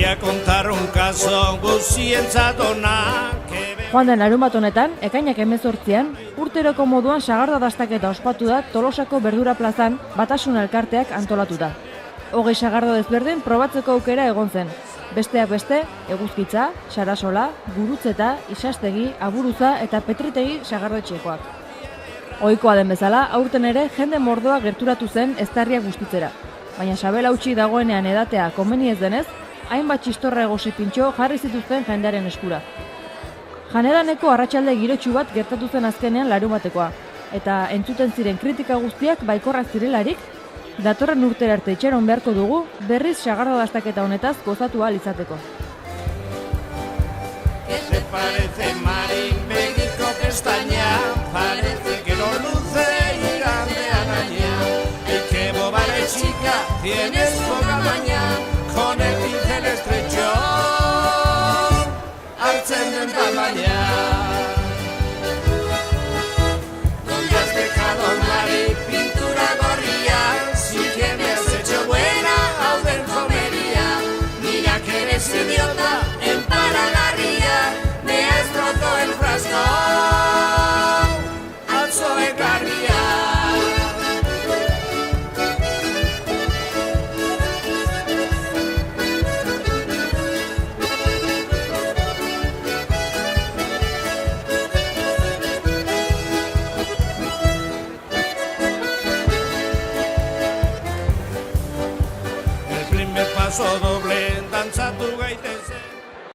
a contar un caso guztientzat ona. Joan den larunbat honetan, ekainak 18an, urteroko moduan sagardo dastaketa ospatu da Tolosako Berdura plazan Batasuna elkarteak antolatuta. 20 sagardo desberdin probatzeko aukera egon zen. Besteak beste, Eguzkitza, Sarasola, Gurutzeta, Isastegi, Aburuza eta Petritegi sagardotxekoak. Ohikoa den bezala, aurten ere jende mordoa gerturatu zen eztarriak bustitzera. Baina sabel hautsi dagoenean edatea komeni ez denez, hainbat txistorra egosi pintxo jarri zituzten jendearen eskura. Janedaneko arratsalde girotsu bat gertatu zen azkenean larunbatekoa, eta entzuten ziren kritika guztiak baikorrak zirelarik, datorren urtera arte itxaron beharko dugu berriz sagardo dastaketa honetaz gozatu ahal izateko. Se parece marín begiko pestaña, parece que no luce irán de araña. Y que boba de chica, tienes poca maña, con el pincel estrecho, hartzen den tamaña. ¿Dónde has dejado, Mari, pintura gorria? Sí que me has hecho buena, audenjomería. Mira que eres idiota, empalagarría, me has roto el frasco, atzo ekarria. El primer paso doble